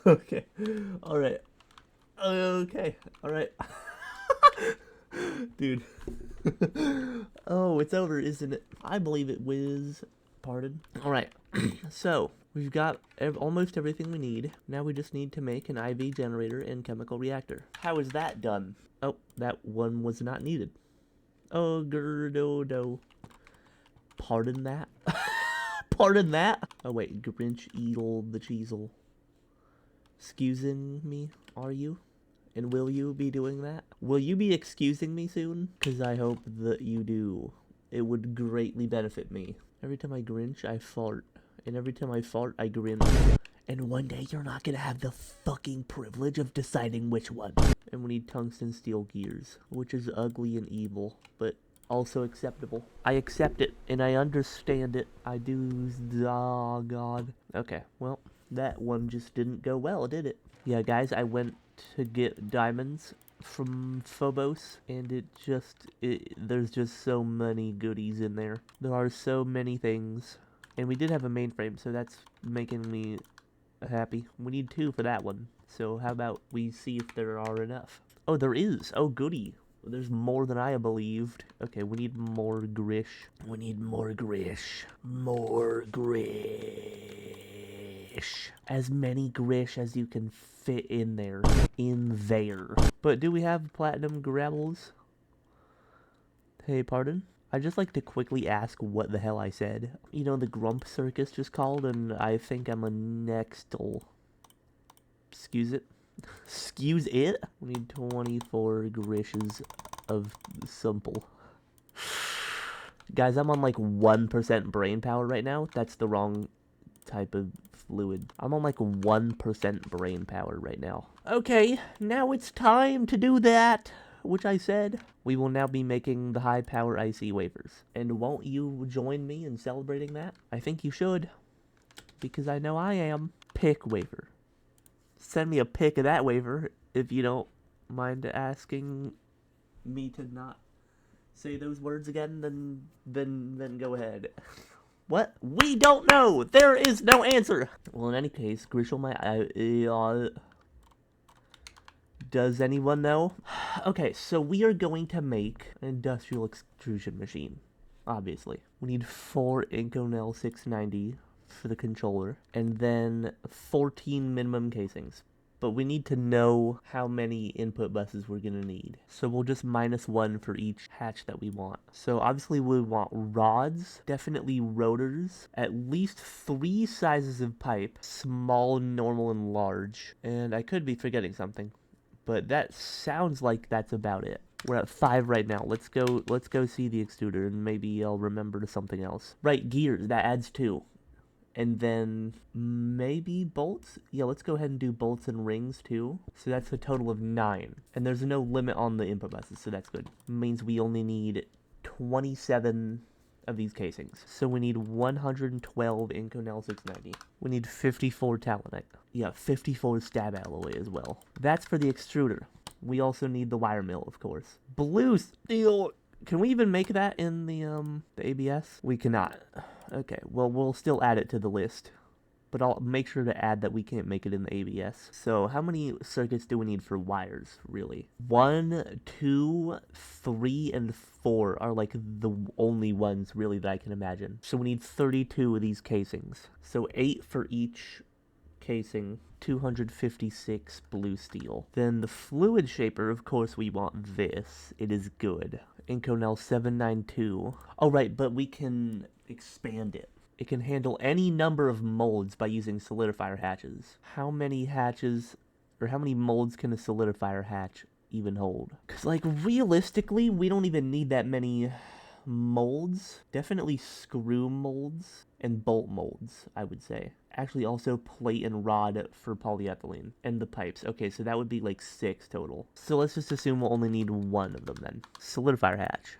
Okay. All right. Okay. All right. Dude. Oh, it's over, isn't it? I believe it was. Pardon. All right. So, we've got almost everything we need. Now we just need to make an IV generator and chemical reactor. How is that done? Oh, that one was not needed. Oh, Gerdodo. Pardon that? Pardon that? Oh, wait. Grinch Eagle the Cheezel. Excusing me, are you? And will you be doing that? Will you be excusing me soon? Because I hope that you do. It would greatly benefit me. Every time I Grinch, I fart. And every time I fart, I grin. And one day you're not gonna have the fucking privilege of deciding which one. And we need tungsten steel gears, which is ugly and evil, but also acceptable. I accept it, and I understand it. I do. Oh, God. Okay, well, that one just didn't go well, did it? Yeah, guys, I went to get diamonds from Phobos, and there's just so many goodies in there. There are so many things. And we did have a mainframe, so that's making me happy. We need 2 for that one. So how about we see if there are enough? Oh, there is. Oh, goody. There's more than I believed. Okay, we need more grish. We need more grish. More grish. As many grish as you can fit in there. In there. But do we have platinum gravels? Hey, pardon? I'd just like to quickly ask what the hell I said. You know, the Grump Circus just called, and I think I'm a nextal. Excuse it? Excuse it? We need 24 grishes of simple. Guys, I'm on like 1% brain power right now. That's the wrong type of fluid. I'm on like 1% brain power right now. Okay, now it's time to do that, which I said. We will now be making the high power IC wafers. And won't you join me in celebrating that? I think you should, because I know I am. Pick wafer. Send me a pic of that wafer if you don't mind asking me to not say those words again. Then go ahead. What? We don't know. There is no answer. Well, in any case, Grishel, does anyone know? Okay, so we are going to make an industrial extrusion machine. Obviously, we need 4 Inconel 690 for the controller, and then 14 minimum casings. But we need to know how many input buses we're gonna need. So we'll just -1 for each hatch that we want. So obviously we want rods, definitely rotors, at least 3 sizes of pipe, small, normal, and large. And I could be forgetting something, but that sounds like that's about it. We're at 5 right now. Let's go see the extruder, and maybe I'll remember something else. Right, gears, that adds 2. And then maybe bolts? Yeah, let's go ahead and do bolts and rings too. So that's a total of 9. And there's no limit on the input buses, so that's good. Means we only need 27 of these casings. So we need 112 Inconel 690. We need 54 Talonite. Yeah, 54 stab alloy as well. That's for the extruder. We also need the wire mill, of course. Blue steel. Can we even make that in the ABS? We cannot. Okay, well, we'll still add it to the list. But I'll make sure to add that we can't make it in the ABS. So how many circuits do we need for wires, really? 1, 2, 3, and 4 are like the only ones, really, that I can imagine. So we need 32 of these casings. So 8 for each casing, 256 blue steel. Then the fluid shaper, of course we want this. It is good. Inconel 792. Oh right, but we can expand it. It can handle any number of molds by using solidifier hatches. How many hatches, or how many molds can a solidifier hatch even hold? Because, like, realistically, we don't even need that many molds. Definitely screw molds and bolt molds, I would say. Actually, also plate and rod for polyethylene. And the pipes. Okay, so that would be like 6 total. So let's just assume we'll only need 1 of them then. Solidifier hatch.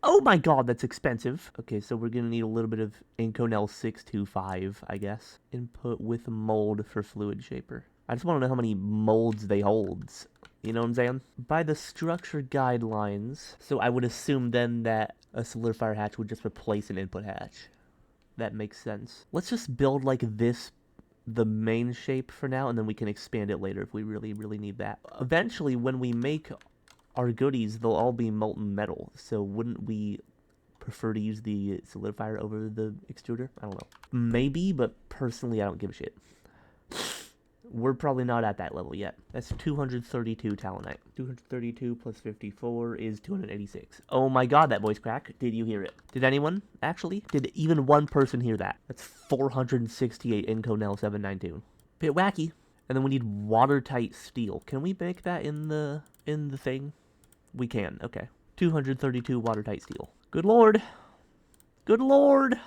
Oh my god, that's expensive. Okay, so we're gonna need a little bit of Inconel 625, I guess. Input with mold for fluid shaper. I just want to know how many molds they holds. You know what I'm saying? By the structure guidelines, so I would assume then that a solidifier hatch would just replace an input hatch. that makes sense. Let's just build like this, the main shape for now, and then we can expand it later if we really, really need that. Eventually, when we make our goodies, they'll all be molten metal. So wouldn't we prefer to use the solidifier over the extruder? I don't know. Maybe, but personally, I don't give a shit. We're probably not at that level yet. That's 232 talonite. 232 plus 54 is 286. Oh my god, that voice crack. Did you hear it? Did anyone, actually? Did even one person hear that? That's 468 Inconel 792. Bit wacky. And then we need watertight steel. Can we make that in the thing? We can, okay. 232 watertight steel. Good lord. Good lord.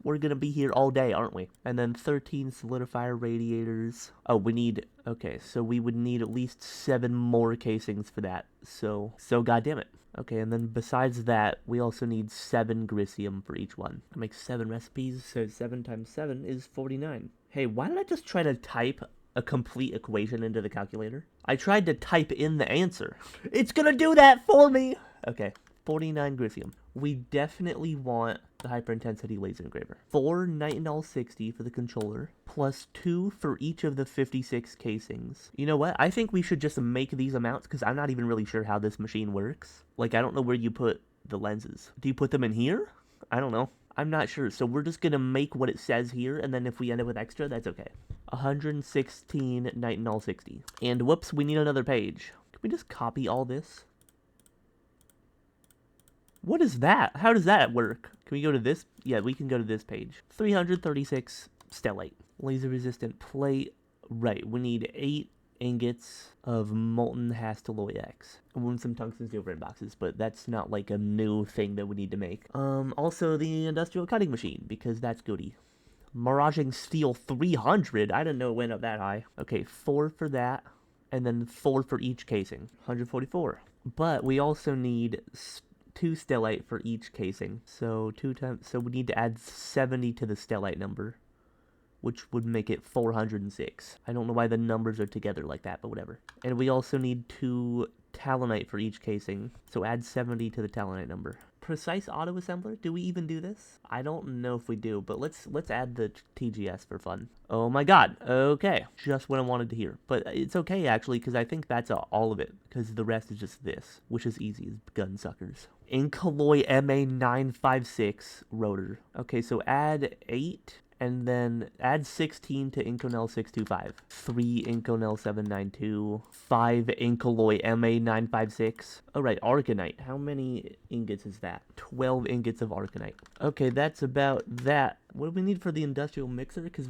We're gonna be here all day, aren't we? And then 13 solidifier radiators. Oh, we need... Okay, so we would need at least 7 more casings for that. So goddammit. Okay, and then besides that, we also need 7 grisium for each one. I make 7 recipes, so 7 times 7 is 49. Hey, why did I just try to type a complete equation into the calculator? I tried to type in the answer. It's gonna do that for me! Okay, 49 grisium. We definitely want the hyper-intensity laser engraver. 4 nitinol 60 for the controller, plus 2 for each of the 56 casings. You know what? I think we should just make these amounts, because I'm not even really sure how this machine works. Like, I don't know where you put the lenses. Do you put them in here? I don't know. I'm not sure, so we're just gonna make what it says here, and then if we end up with extra, that's okay. 116 nitinol 60. And whoops, we need another page. Can we just copy all this? What is that? How does that work? Can we go to this? Yeah, we can go to this page. 336 stellate. Laser resistant plate. Right, we need 8 ingots of molten Hastelloy X. And some tungsten steel frame boxes, but that's not like a new thing that we need to make. Also the industrial cutting machine, because that's goody. Miraging steel 300? I didn't know it went up that high. Okay, 4 for that, and then 4 for each casing. 144. But we also need 2 stellite for each casing. So we need to add 70 to the stellite number, which would make it 406. I don't know why the numbers are together like that, but whatever. And we also need 2 talonite for each casing, so add 70 to the talonite number. Precise auto assembler? Do we even do this? I don't know if we do, but let's add the TGS for fun. Oh my god, okay. Just what I wanted to hear. But it's okay, actually, because I think that's all of it, because the rest is just this, which is easy as gun suckers. Incolloy MA956 rotor. Okay, so add 8, and then add 16 to Inconel 625. 3 Inconel 792. 5 Incolloy MA956. Alright, Arcanite. How many ingots is that? 12 ingots of Arcanite. Okay, that's about that. What do we need for the industrial mixer? Because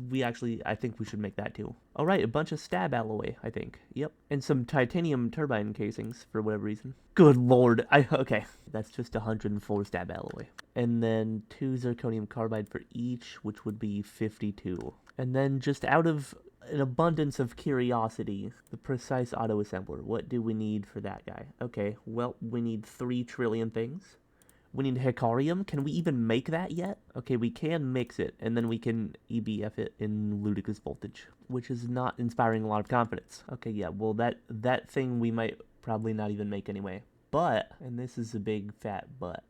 I think we should make that too. Alright, a bunch of stab alloy, I think. Yep. And some titanium turbine casings, for whatever reason. Good lord. Okay. That's just 104 stab alloy. And then 2 zirconium carbide for each, which would be 52. And then just out of an abundance of curiosity, the precise auto assembler. What do we need for that guy? Okay, well, we need 3 trillion things. We need Hecarium. Can we even make that yet? Okay, we can mix it, and then we can EBF it in ludicrous voltage, which is not inspiring a lot of confidence. Okay, yeah, well, that thing we might probably not even make anyway. But, and this is a big fat but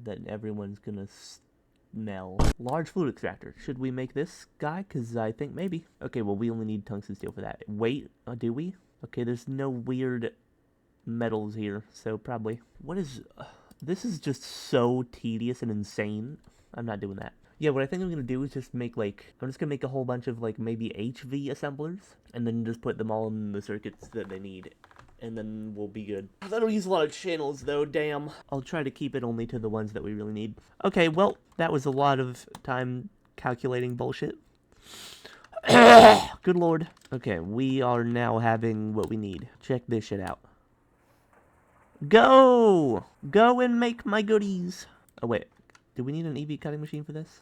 that everyone's gonna smell. Large fluid extractor. Should we make this guy? Because I think maybe. Okay, well, we only need tungsten steel for that. Wait, do we? Okay, there's no weird metals here, so probably. What is... this is just so tedious and insane. I'm not doing that. Yeah, what I think I'm going to do is just make, like... I'm just going to make a whole bunch of, like, maybe HV assemblers. And then just put them all in the circuits that they need. And then we'll be good. That'll use a lot of channels, though, damn. I'll try to keep it only to the ones that we really need. Okay, well, that was a lot of time calculating bullshit. Good lord. Okay, we are now having what we need. Check this shit out. Go! Go and make my goodies. Oh, wait. Do we need an EV cutting machine for this?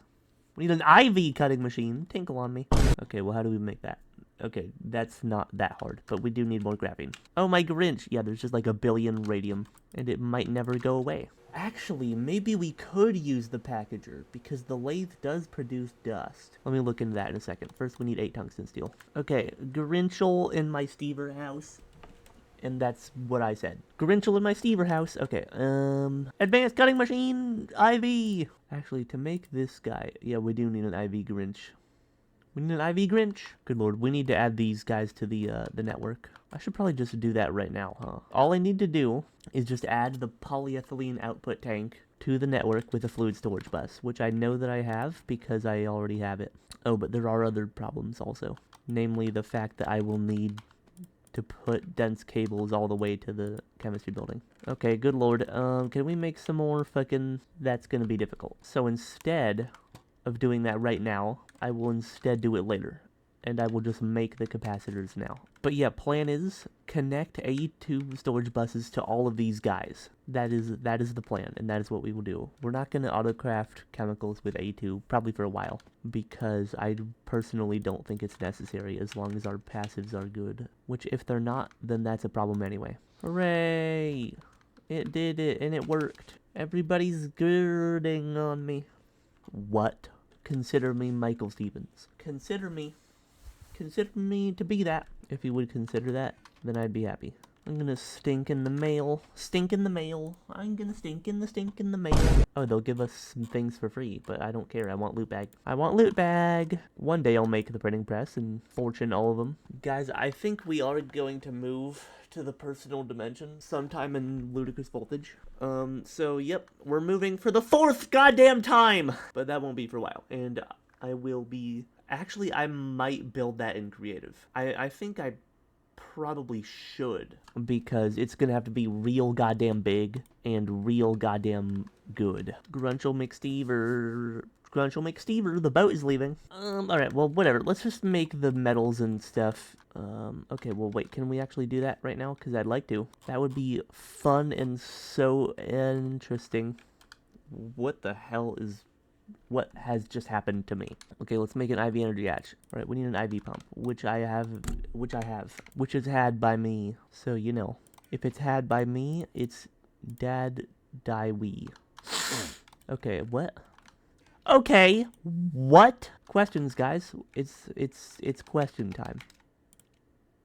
We need an IV cutting machine. Tinkle on me. Okay, well, how do we make that? Okay, that's not that hard, but we do need more graphene. Oh, my Grinch. Yeah, there's just like a billion radium, and it might never go away. Actually, maybe we could use the packager, because the lathe does produce dust. Let me look into that in a second. First, we need 8 tungsten steel. Okay, Grinchel in my Stever house. And that's what I said. Grinchel in my Stever house. Okay, advanced cutting machine, IV. Actually, to make this guy, yeah, we do need an IV Grinch. We need an IV Grinch. Good lord, we need to add these guys to the network. I should probably just do that right now, huh? All I need to do is just add the polyethylene output tank to the network with a fluid storage bus, which I know that I have because I already have it. Oh, but there are other problems also. Namely, the fact that I will need to put dense cables all the way to the chemistry building. Okay, good lord. Can we make some more fucking... That's gonna be difficult. So instead of doing that right now, I will instead do it later. And I will just make the capacitors now. But yeah, plan is connect A2 storage buses to all of these guys. That is the plan, and that is what we will do. We're not going to autocraft chemicals with A2, probably for a while, because I personally don't think it's necessary as long as our passives are good. Which, if they're not, then that's a problem anyway. Hooray! It did it, and it worked. Everybody's girding on me. What? Consider me Michael Stevens. Consider me to be that. If you would consider that, then I'd be happy. I'm gonna stink in the mail. Stink in the mail. I'm gonna stink in the mail. Oh, they'll give us some things for free, but I don't care. I want loot bag. I want loot bag. One day I'll make the printing press and fortune all of them. Guys, I think we are going to move to the personal dimension sometime in Ludicrous Voltage. So yep, we're moving for the 4th goddamn time! But that won't be for a while, and I will be... Actually, I might build that in creative. I think I probably should, because it's gonna have to be real goddamn big and real goddamn good. Grunchel McStever, the boat is leaving. Alright, well, whatever. Let's just make the metals and stuff. Okay, well, wait, can we actually do that right now? Because I'd like to. That would be fun and so interesting. What the hell is... What has just happened to me? Okay, let's make an IV energy hatch. Alright, we need an IV pump, which is had by me. So, you know, if it's had by me, it's dad die we. Okay, what? Okay, what? Questions, guys. It's question time.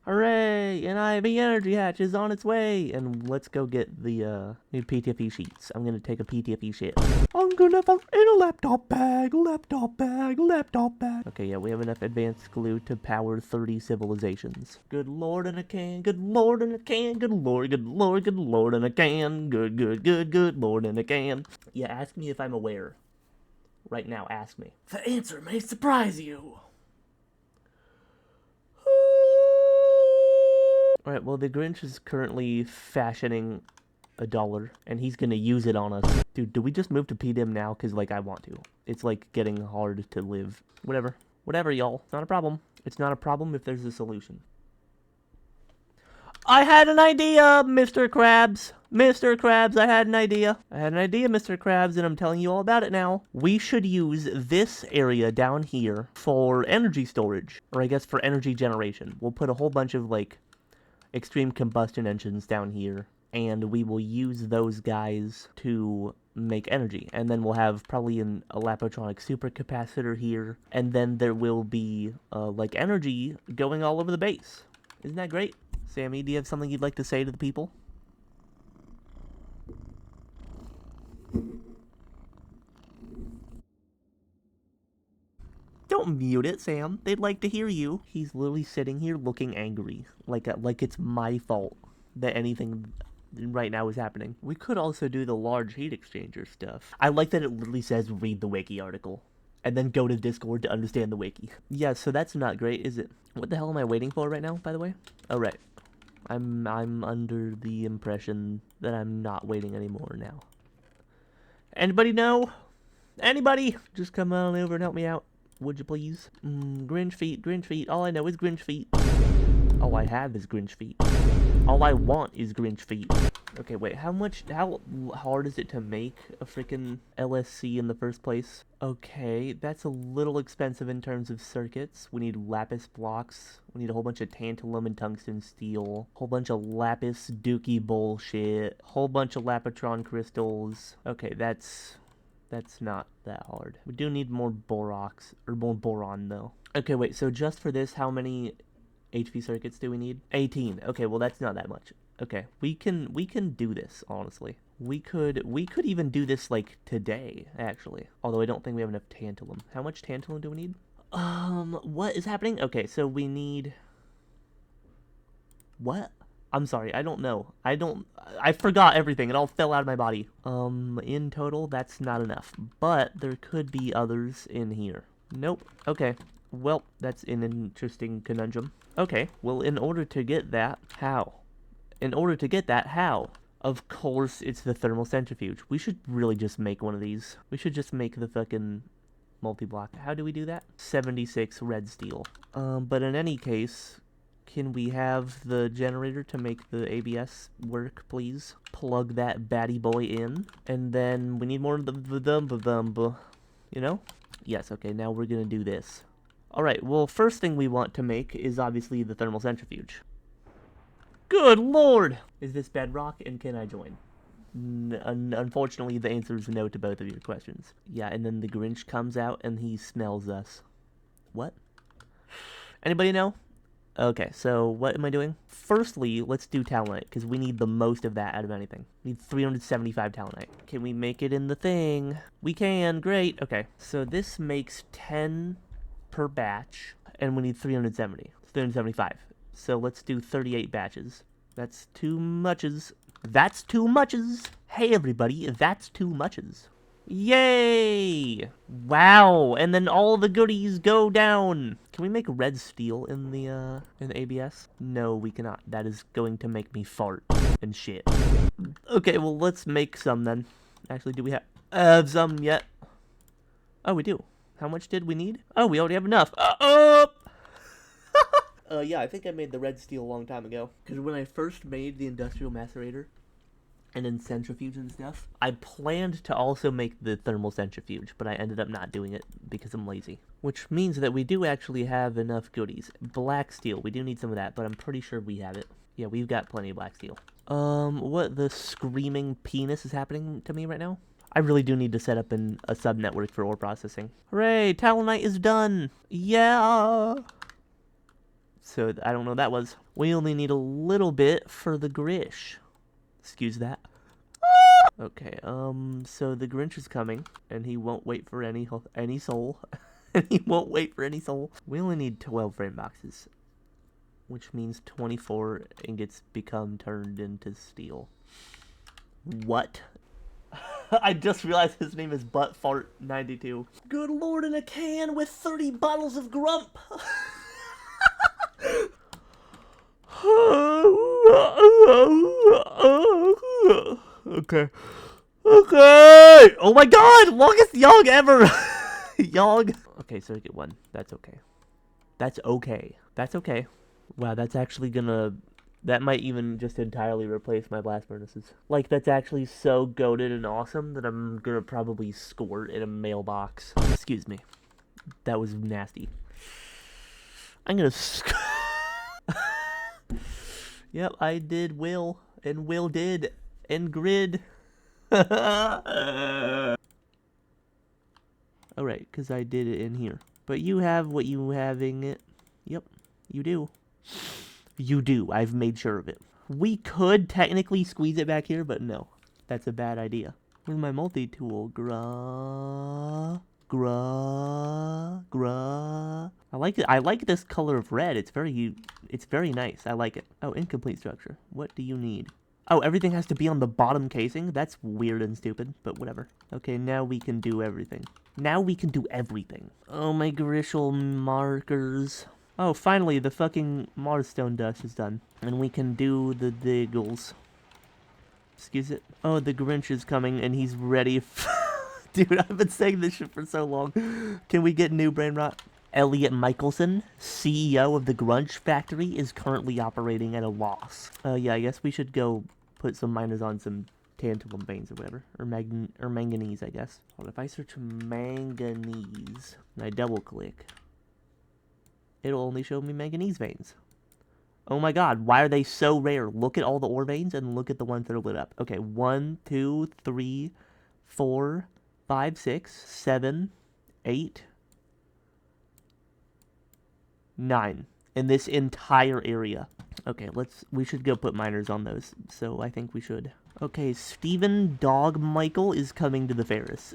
Hooray! An IV energy hatch is on its way! And let's go get the, new PTFE sheets. I'm gonna take a PTFE shit. I'm gonna put in a laptop bag. Okay, yeah, we have enough advanced glue to power 30 civilizations. Good lord in a can, good lord in a can, good lord in a can, good lord in a can. Yeah, ask me if I'm aware. Right now, ask me. The answer may surprise you. Alright, well, the Grinch is currently fashioning $1, and he's gonna use it on us. Dude, do we just move to PDIM now? Because, like, I want to. It's, like, getting hard to live. Whatever. Whatever, y'all. Not a problem. It's not a problem if there's a solution. I had an idea, Mr. Krabs. Mr. Krabs, I had an idea. Mr. Krabs, and I'm telling you all about it now. We should use this area down here for energy storage. Or I guess for energy generation. We'll put a whole bunch of, like, extreme combustion engines down here, and we will use those guys to make energy. And then we'll have probably a Lapotronic supercapacitor here, and then there will be like energy going all over the base. Isn't that great? Sammy, do you have something you'd like to say to the people? Don't mute it, Sam. They'd like to hear you. He's literally sitting here looking angry. Like it's my fault that anything right now is happening. We could also do the large heat exchanger stuff. I like that it literally says read the wiki article. And then go to Discord to understand the wiki. Yeah, so that's not great, is it? What the hell am I waiting for right now, by the way? Oh, right. I'm under the impression that I'm not waiting anymore now. Anybody know? Anybody? Just come on over and help me out. Would you please? Grinch feet. All I know is Grinch feet. All I have is Grinch feet. All I want is Grinch feet. Okay, wait, how hard is it to make a freaking LSC in the first place? Okay, that's a little expensive in terms of circuits. We need lapis blocks. We need a whole bunch of tantalum and tungsten steel. Whole bunch of lapis dookie bullshit. Whole bunch of lapotron crystals. Okay, that's not that hard. We do need more borox, or more boron, though. Okay, wait, so just for this, how many HV circuits do we need? 18. Okay, well, that's not that much. Okay, we can do this, honestly. We could even do this like today, actually. Although I don't think we have enough tantalum. How much tantalum do we need? What is happening? Okay, so we need what? I'm sorry, I don't know. I forgot everything. It all fell out of my body. In total, that's not enough. But there could be others in here. Nope. Okay. Well, that's an interesting conundrum. Okay, well, in order to get that, how? In order to get that, how? Of course, it's the thermal centrifuge. We should really just make one of these. We should just make the fucking multi-block. How do we do that? 76 red steel. But in any case, can we have the generator to make the ABS work, please? Plug that batty boy in. And then we need more of the you know? Yes, okay, now we're gonna do this. Alright, well, first thing we want to make is obviously the thermal centrifuge. Good lord! Is this bedrock, and can I join? Unfortunately, the answer is no to both of your questions. Yeah, and then the Grinch comes out, and he smells us. What? Anybody know? Okay, so what am I doing? Firstly, let's do talonite, because we need the most of that out of anything. We need 375 talonite. Can we make it in the thing? We can, great. Okay, so this makes 10 per batch, and we need 370. 375. So let's do 38 batches. That's too muches. That's too muches. Hey everybody, that's too muches. Yay! Wow, and then all the goodies go down. Can we make red steel in the ABS? No, we cannot. That is going to make me fart and shit. Okay, well, let's make some then. Actually, do we have some yet? Oh, we do. How much did we need? Oh, we already have enough. Yeah, I think I made the red steel a long time ago. Because when I first made the industrial macerator, and then centrifuge and stuff, I planned to also make the thermal centrifuge, but I ended up not doing it because I'm lazy. Which means that we do actually have enough goodies. Black steel, we do need some of that, but I'm pretty sure we have it. Yeah, we've got plenty of black steel. What the screaming penis is happening to me right now? I really do need to set up a sub-network for ore processing. Hooray, talonite is done! Yeah! So, I don't know what that was. We only need a little bit for the Grish. Excuse that. Okay, so the Grinch is coming, and he won't wait for any soul. And he won't wait for any soul. We only need 12 frame boxes, which means 24 ingots become turned into steel. What? I just realized his name is Buttfart92. Good lord, in a can with 30 bottles of grump! Okay. Okay! Oh my god! Longest yog ever! Yog. Okay, so I get one. That's okay. That's okay. That's okay. Wow, that's actually gonna... That might even just entirely replace my blast furnaces. Like, that's actually so goated and awesome that I'm gonna probably score it in a mailbox. Excuse me. That was nasty. I'm gonna... Yep, I did Will, and Will did, and Grid. Alright, because I did it in here. But you have what you having it. Yep, you do. You do, I've made sure of it. We could technically squeeze it back here, but no. That's a bad idea. Where's my multi-tool? Gra. I like it. I like this color of red. It's very nice. I like it. Oh, incomplete structure. What do you need? Oh, everything has to be on the bottom casing? That's weird and stupid, but whatever. Okay, now we can do everything. Now we can do everything. Oh, my Grishel markers. Oh, finally, the fucking Marstone dust is done. And we can do the diggles. Excuse it. Oh, the Grinch is coming, and he's ready. Dude, I've been saying this shit for so long. Can we get new brain rot? Elliot Michelson, CEO of the Grunge Factory, is currently operating at a loss. Yeah, I guess we should go put some miners on some tantalum veins or whatever. Or manganese, I guess. Well, if I search manganese and I double click, it'll only show me manganese veins. Oh my god, why are they so rare? Look at all the ore veins and look at the ones that are lit up. Okay, 1, 2, 3, 4, 5, 6, 7, 8, 9 in this entire area. Okay, we should go put miners on those, so I think we should. Okay, Stephen Dog Michael is coming to the Ferris.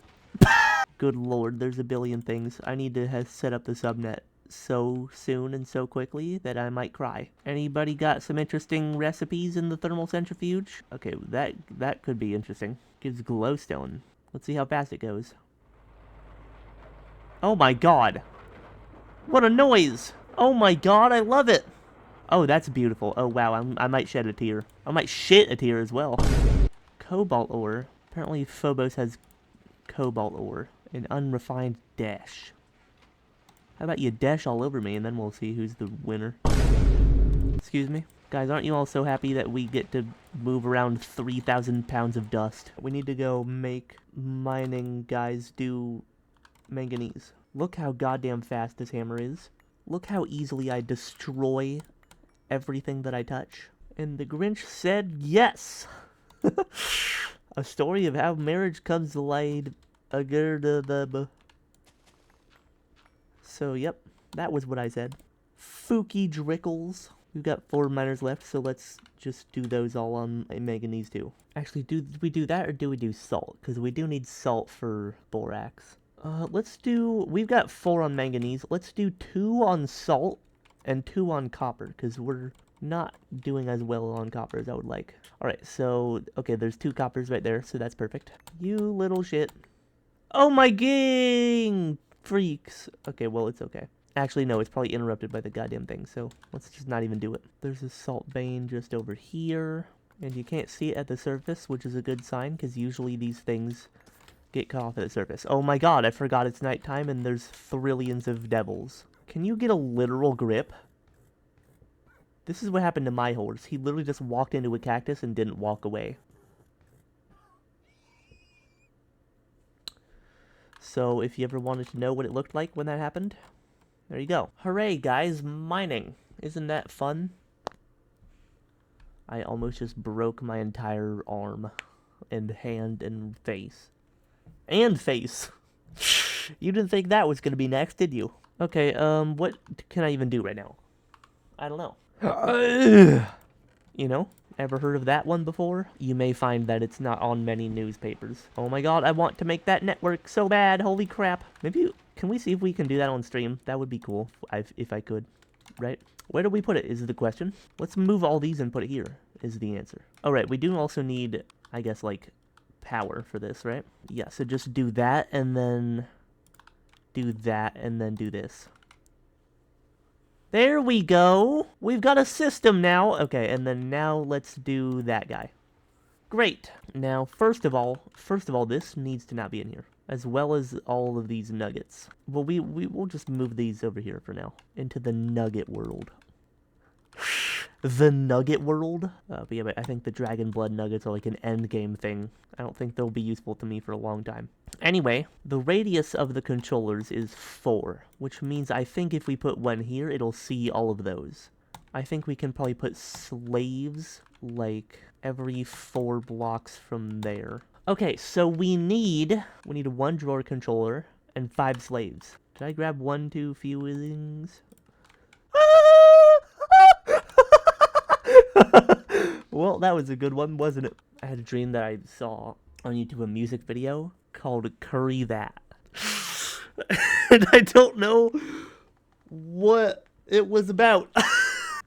Good lord, there's a billion things. I need to set up the subnet so soon and so quickly that I might cry. Anybody got some interesting recipes in the thermal centrifuge? Okay, that could be interesting. Gives glowstone. Let's see how fast it goes. Oh my god! What a noise! Oh my god, I love it! Oh, that's beautiful. Oh wow, I might shed a tear. I might shit a tear as well. Cobalt ore. Apparently Phobos has cobalt ore. An unrefined dash. How about you dash all over me and then we'll see who's the winner. Excuse me? Guys, aren't you all so happy that we get to move around 3,000 pounds of dust? We need to go make mining guys do manganese. Look how goddamn fast this hammer is. Look how easily I destroy everything that I touch. And the Grinch said yes! A story of how marriage comes to light. So, yep, that was what I said. Fooky Drickles. We've got 4 miners left, so let's just do those all on manganese too. Actually, do we do that or do we do salt? Because we do need salt for borax. We've got 4 on manganese. Let's do 2 on salt and 2 on copper, because we're not doing as well on copper as I would like. Alright, so, okay, there's 2 coppers right there, so that's perfect. You little shit. Oh my gang! Freaks. Okay, well, it's okay. Actually, no, it's probably interrupted by the goddamn thing, so let's just not even do it. There's a salt vein just over here, and you can't see it at the surface, which is a good sign, because usually these things get cut off at the surface. Oh my god, I forgot it's nighttime and there's trillions of devils. Can you get a literal grip? This is what happened to my horse. He literally just walked into a cactus and didn't walk away. So if you ever wanted to know what it looked like when that happened, there you go. Hooray, guys, mining. Isn't that fun? I almost just broke my entire arm and hand and face. And face. You didn't think that was gonna be next, did you? Okay, what can I even do right now? I don't know. You know, ever heard of that one before? You may find that it's not on many newspapers. Oh my god, I want to make that network so bad, holy crap. Maybe, can we see if we can do that on stream? That would be cool, if I could, right? Where do we put it, is the question. Let's move all these and put it here, is the answer. Alright, we do also need, I guess, like, power for this, right? Yeah, so just do that, and then do that, and then do this. There we go! We've got a system now! Okay, and then now let's do that guy. Great! Now, first of all, this needs to not be in here. As well as all of these nuggets. Well, we'll just move these over here for now. Into the nugget world. The nugget world? But yeah, but I think the dragon blood nuggets are like an endgame thing. I don't think they'll be useful to me for a long time. Anyway, the radius of the controllers is 4, which means I think if we put one here, it'll see all of those. I think we can probably put slaves, like, every 4 blocks from there. Okay, so we need 1 drawer controller and 5 slaves. Did I grab 1 too few things? Well, that was a good one, wasn't it? I had a dream that I saw on YouTube a music video called Curry That. And I don't know what it was about.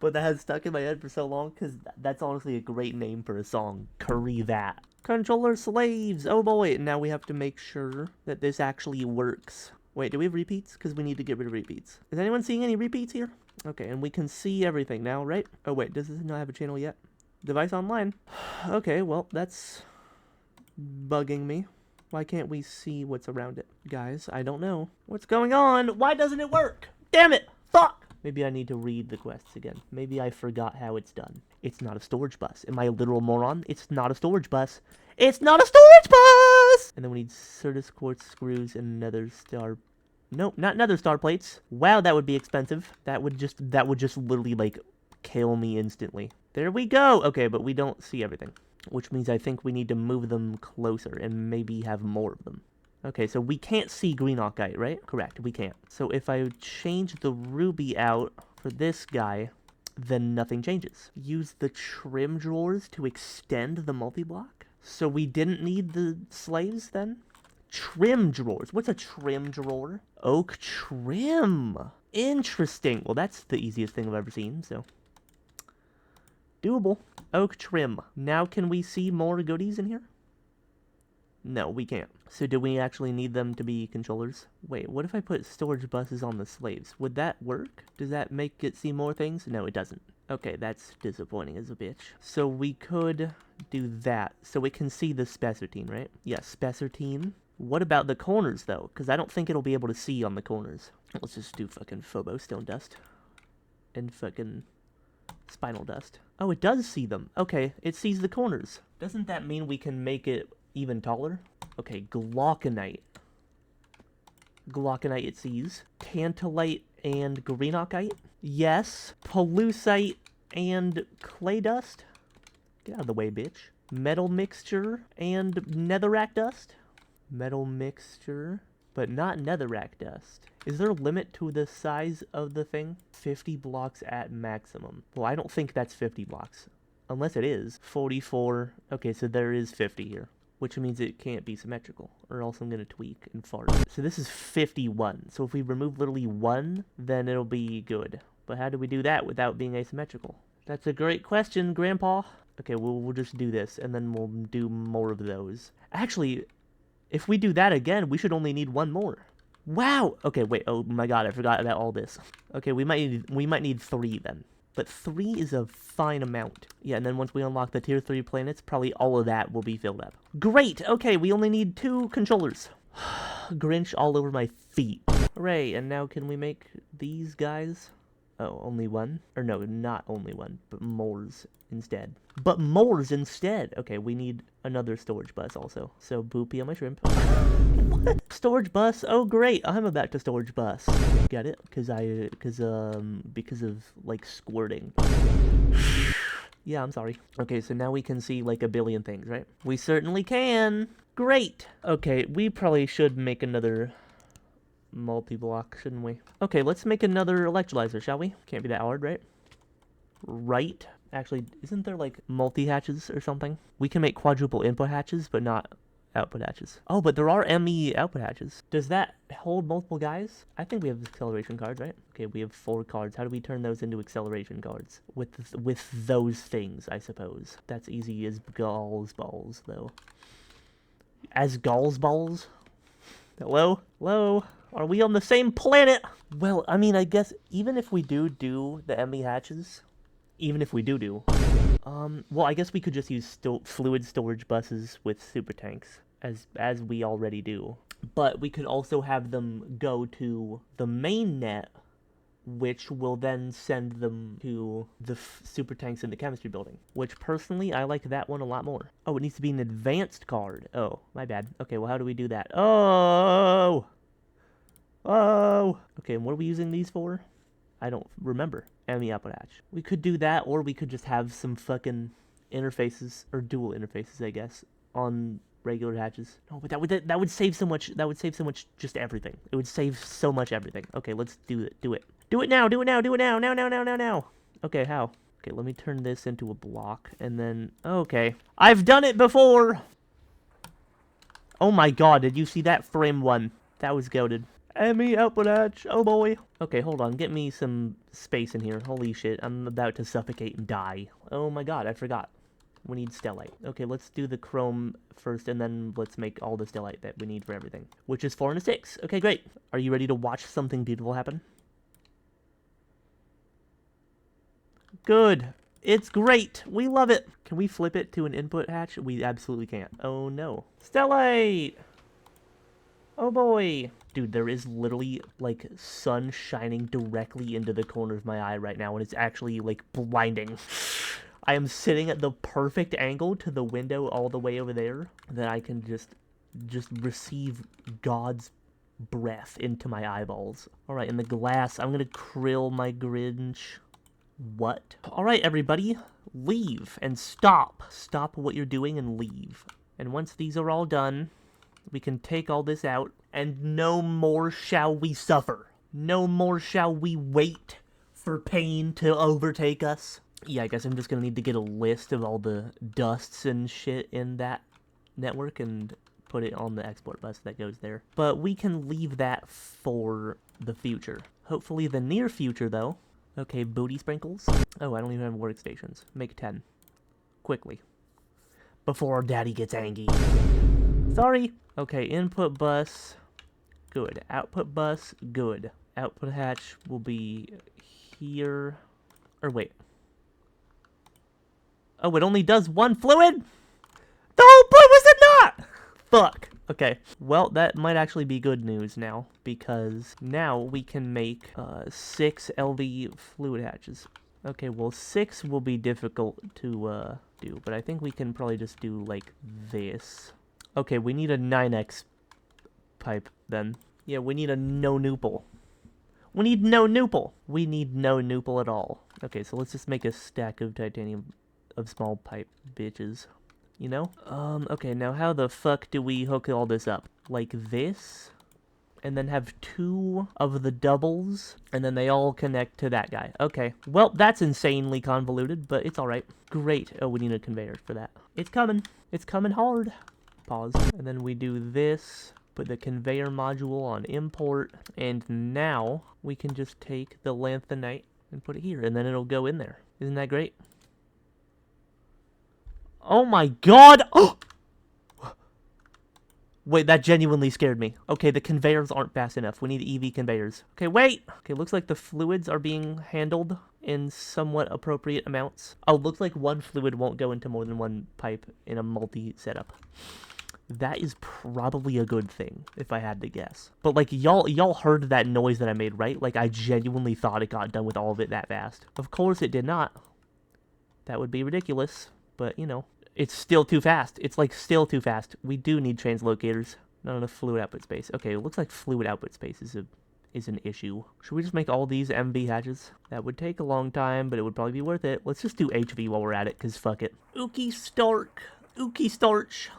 But that has stuck in my head for so long, because that's honestly a great name for a song. Curry That. Controller slaves! Oh boy, now we have to make sure that this actually works. Wait, do we have repeats? Because we need to get rid of repeats. Is anyone seeing any repeats here? Okay, and we can see everything now, right? Oh wait, does this not have a channel yet? Device online. Okay, well, that's bugging me. Why can't we see what's around it? Guys, I don't know. What's going on? Why doesn't it work? Damn it! Fuck! Maybe I need to read the quests again. Maybe I forgot how it's done. It's not a storage bus. Am I a literal moron? It's not a storage bus. It's not a storage bus! And then we need Certus quartz screws and nether star... Nope, not nether star plates. Wow, that would be expensive. That would just literally, like, kill me instantly. There we go! Okay, but we don't see everything. Which means I think we need to move them closer and maybe have more of them. Okay, so we can't see green ockite, right? Correct, we can't. So if I change the ruby out for this guy, then nothing changes. Use the trim drawers to extend the multi-block? So we didn't need the slaves then? Trim drawers. What's a trim drawer? Oak trim. Interesting. Well, that's the easiest thing I've ever seen, so. Doable. Oak trim. Now can we see more goodies in here? No, we can't. So do we actually need them to be controllers? Wait, what if I put storage buses on the slaves? Would that work? Does that make it see more things? No, it doesn't. Okay, that's disappointing as a bitch. So we could do that. So we can see the spec routine, right? Yeah, spec routine. What about the corners, though? Because I don't think it'll be able to see on the corners. Let's just do fucking Phobo Stone Dust. And fucking Spinal Dust. Oh, it does see them. Okay, it sees the corners. Doesn't that mean we can make it even taller? Okay, Glauconite. Glauconite it sees. Tantalite and Greenockite? Yes. Pollucite and Clay Dust? Get out of the way, bitch. Metal Mixture and Netherrack Dust? Metal Mixture, but not Netherrack Dust. Is there a limit to the size of the thing? 50 blocks at maximum. Well, I don't think that's 50 blocks. Unless it is. 44. Okay, so there is 50 here. Which means it can't be symmetrical, or else I'm going to tweak and fart. So this is 51. So if we remove literally 1, then it'll be good. But how do we do that without being asymmetrical? That's a great question, Grandpa. Okay, we'll just do this, and then we'll do more of those. Actually, if we do that again, we should only need 1 more. Wow! Okay, wait, oh my god, I forgot about all this. Okay, we might need 3 then. But 3 is a fine amount. Yeah, and then once we unlock the tier 3 planets, probably all of that will be filled up. Great! Okay, we only need 2 controllers. Grinch all over my feet. Hooray, and now can we make these guys? Oh, only 1? Or no, not only 1, but mores instead. But mores instead! Okay, we need another storage bus also. So, boopy on my shrimp. What? Storage bus? Oh, great! I'm about to storage bus. Get it? Because of, like, squirting. Yeah, I'm sorry. Okay, so now we can see, like, a billion things, right? We certainly can! Great! Okay, we probably should make another multi-block, shouldn't we? Okay, let's make another electrolyzer, shall we? Can't be that hard, right? Right? Actually, isn't there, like, multi-hatches or something? We can make quadruple input hatches, but not output hatches. Oh, but there are ME output hatches. Does that hold multiple guys? I think we have acceleration cards, right? Okay, we have 4 cards. How do we turn those into acceleration cards? With those things, I suppose. That's easy as Gall's balls, though. As Gall's balls? Hello? Hello? Are we on the same planet? Well, I mean, I guess even if we do the ME hatches, even if we do, well, I guess we could just use fluid storage buses with super tanks, as we already do. But we could also have them go to the main net, which will then send them to the super tanks in the chemistry building. Which, personally, I like that one a lot more. Oh, it needs to be an advanced card. Oh, my bad. Okay, well, how do we do that? Oh! Oh! Okay, and what are we using these for? I don't remember. ME output hatch. We could do that, or we could just have some fucking interfaces, or dual interfaces, I guess, on regular hatches. No, but that would save so much. That would save so much. Just everything. It would save so much everything. Okay, let's do it. Do it. Do it now. Do it now. Do it now. Now. Okay, how? Okay, let me turn this into a block, and then okay. I've done it before. Oh my god! Did you see that frame 1? That was goated. ME output hatch, oh boy. Okay, hold on, get me some space in here. Holy shit, I'm about to suffocate and die. Oh my god, I forgot. We need stellite. Okay, let's do the chrome first, and then let's make all the stellite that we need for everything. Which is 4 and a 6. Okay, great. Are you ready to watch something beautiful happen? Good. It's great. We love it. Can we flip it to an input hatch? We absolutely can't. Oh no. Stellite! Oh boy. Dude, there is literally, like, sun shining directly into the corner of my eye right now, and it's actually, like, blinding. I am sitting at the perfect angle to the window all the way over there that I can just receive God's breath into my eyeballs. Alright, in the glass, I'm gonna krill my Grinch. What? Alright, everybody, leave and stop. Stop what you're doing and leave. And once these are all done, we can take all this out, and no more shall we suffer. No more shall we wait for pain to overtake us. Yeah, I guess I'm just gonna need to get a list of all the dusts and shit in that network and put it on the export bus that goes there. But we can leave that for the future. Hopefully the near future, though. Okay, booty sprinkles. Oh, I don't even have workstations. Make 10. Quickly. Before our daddy gets angry. Sorry. Okay, input bus. Good. Output bus. Good. Output hatch will be here. Or wait. Oh, it only does one fluid? No, boy, was it not? Fuck. Okay. Well, that might actually be good news now, because now we can make 6 LV fluid hatches. Okay, well, 6 will be difficult to do, but I think we can probably just do like this. Okay, we need a 9x pipe then. Yeah, we need a no noople. We need no noople. We need no noople at all. Okay, so let's just make a stack of titanium of small pipe bitches. You know? Okay, now how the fuck do we hook all this up? Like this? And then have 2 of the doubles, and then they all connect to that guy. Okay. Well, that's insanely convoluted, but it's alright. Great. Oh, we need a conveyor for that. It's coming. It's coming hard. Pause. And then we do this, put the conveyor module on import, and now we can just take the lanthanite and put it here, and then it'll go in there. Isn't that great? Oh my god! Oh! Wait, that genuinely scared me. Okay, the conveyors aren't fast enough. We need EV conveyors. Okay, wait! Okay, looks like the fluids are being handled in somewhat appropriate amounts. Oh, looks like one fluid won't go into more than one pipe in a multi-setup. That is probably a good thing, if I had to guess. But, like, y'all heard that noise that I made, right? Like, I genuinely thought it got done with all of it that fast. Of course it did not. That would be ridiculous. But, you know, it's still too fast. It's, like, still too fast. We do need translocators. Not enough fluid output space. Okay, it looks like fluid output space is an issue. Should we just make all these MV hatches? That would take a long time, but it would probably be worth it. Let's just do HV while we're at it, because fuck it. Ookie Stark. Ookie Starch.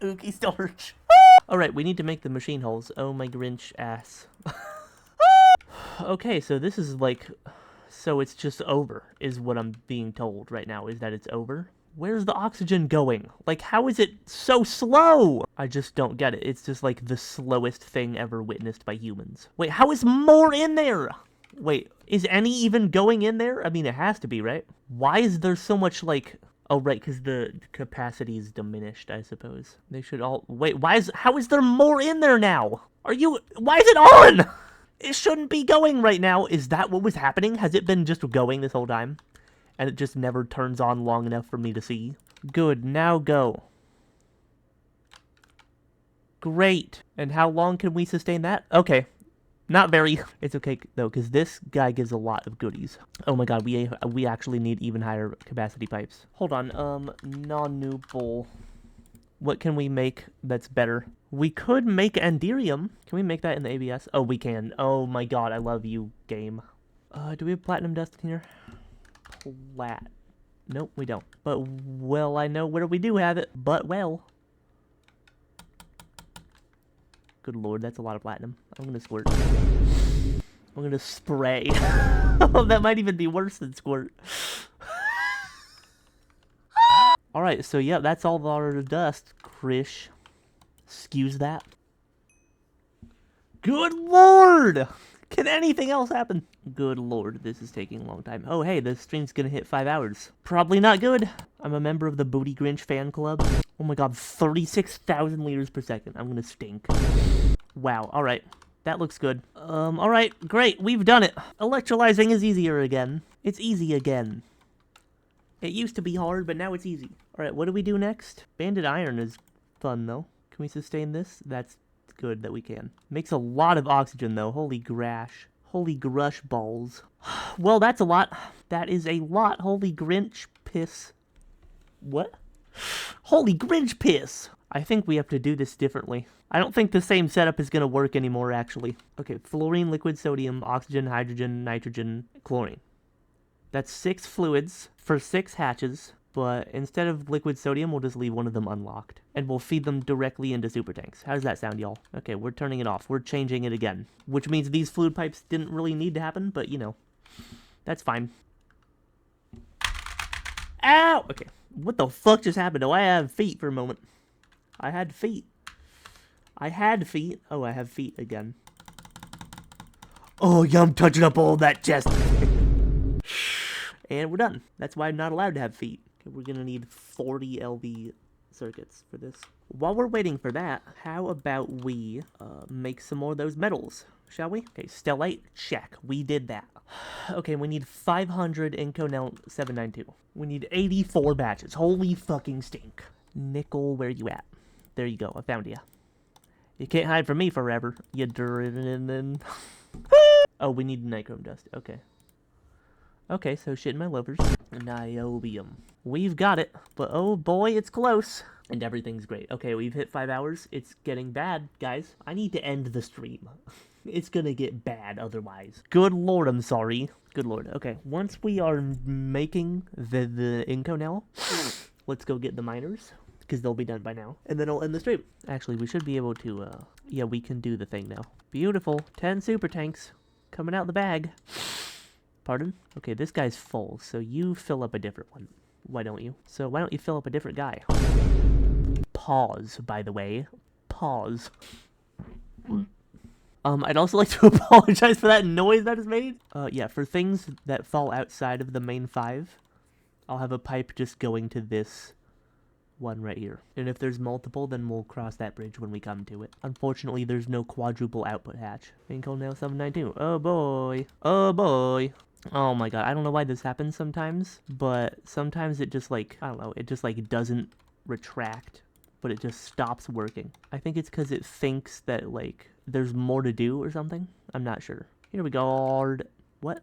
Ookie Starch. Alright, we need to make the machine holes. Oh, my Grinch ass. Okay, so this is, like... So it's just over, is what I'm being told right now, is that it's over? Where's the oxygen going? Like, how is it so slow? I just don't get it. It's just, like, the slowest thing ever witnessed by humans. Wait, how is more in there? Wait, is any even going in there? I mean, it has to be, right? Why is there so much, like... Oh, right, because the capacity is diminished, I suppose. They should all... Wait, how is there more in there now? Why is it on? It shouldn't be going right now. Is that what was happening? Has it been just going this whole time? And it just never turns on long enough for me to see? Good, now go. Great. And how long can we sustain that? Okay. Not very. It's okay, though, because this guy gives a lot of goodies. Oh my god, we actually need even higher capacity pipes. Hold on, non-noople. What can we make that's better? We could make Anderium. Can we make that in the ABS? Oh, we can. Oh my god, I love you, game. Do we have platinum dust in here? Nope, we don't. But, well, I know where we do have it. But, well. Good lord, that's a lot of platinum. I'm gonna squirt. I'm gonna spray. Oh, that might even be worse than squirt. Alright, so yeah, that's all our dust, Krish. Excuse that. Good lord! Can anything else happen? Good lord, this is taking a long time. Oh, hey, the stream's gonna hit 5 hours. Probably not good. I'm a member of the Booty Grinch fan club. Oh my god, 36,000 liters per second. I'm gonna stink. Wow, alright. That looks good. Alright, great, we've done it. Electrolyzing is easier again. It's easy again. It used to be hard, but now it's easy. Alright, what do we do next? Banded iron is fun, though. Can we sustain this? That's good that we can. Makes a lot of oxygen, though. Holy grash. Holy grush balls. Well, that's a lot. That is a lot. Holy Grinch piss. What? Holy Grinch piss! I think we have to do this differently. I don't think the same setup is going to work anymore, actually. Okay, fluorine, liquid sodium, oxygen, hydrogen, nitrogen, chlorine. That's 6 fluids for 6 hatches, but instead of liquid sodium, we'll just leave one of them unlocked. And we'll feed them directly into super tanks. How does that sound, y'all? Okay, we're turning it off. We're changing it again. Which means these fluid pipes didn't really need to happen, but, you know. That's fine. Ow! Okay. What the fuck just happened? Oh, I have feet for a moment. I had feet. I had feet. Oh, I have feet again. Oh, yeah, I'm touching up all that chest. And we're done. That's why I'm not allowed to have feet. Okay, we're gonna need 40 LV circuits for this. While we're waiting for that, how about we make some more of those metals, shall we? Okay, stellite, check. We did that. Okay, we need 500 Inconel 792. We need 84 batches. Holy fucking stink. Nickel, where you at? There you go. I found you. You can't hide from me forever. You then. Oh, we need nichrome dust. Okay. Okay, so shit in my loafers. Niobium. We've got it, but oh boy, it's close. And everything's great. Okay, we've hit 5 hours. It's getting bad, guys. I need to end the stream. It's gonna get bad otherwise. Good lord, I'm sorry. Good lord. Okay, once we are making the Inconel, let's go get the miners, because they'll be done by now. And then I'll end the stream. Actually, we should be able to, yeah, we can do the thing now. Beautiful. 10 super tanks coming out the bag. Pardon? Okay, this guy's full, so you fill up a different one. Why don't you? So why don't you fill up a different guy? Pause, by the way. Pause. I'd also like to apologize for that noise that is made. Yeah, for things that fall outside of the main 5, I'll have a pipe just going to this one right here. And if there's multiple, then we'll cross that bridge when we come to it. Unfortunately, there's no quadruple output hatch. Inconel nail 792. Oh boy. Oh boy. Oh my god, I don't know why this happens sometimes, but sometimes it just like, I don't know, it just like doesn't retract, but it just stops working. I think it's because it thinks that like there's more to do or something. I'm not sure. Here we go. What?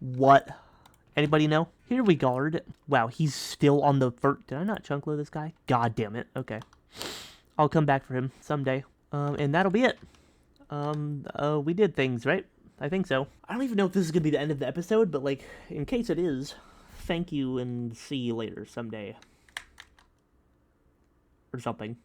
What? Anybody know? Here we go. Wow, he's still on the first. Did I not chunkload this guy? God damn it. Okay. I'll come back for him someday. And that'll be it. We did things, right? I think so. I don't even know if this is going to be the end of the episode, but, like, in case it is, thank you and see you later someday. Or something.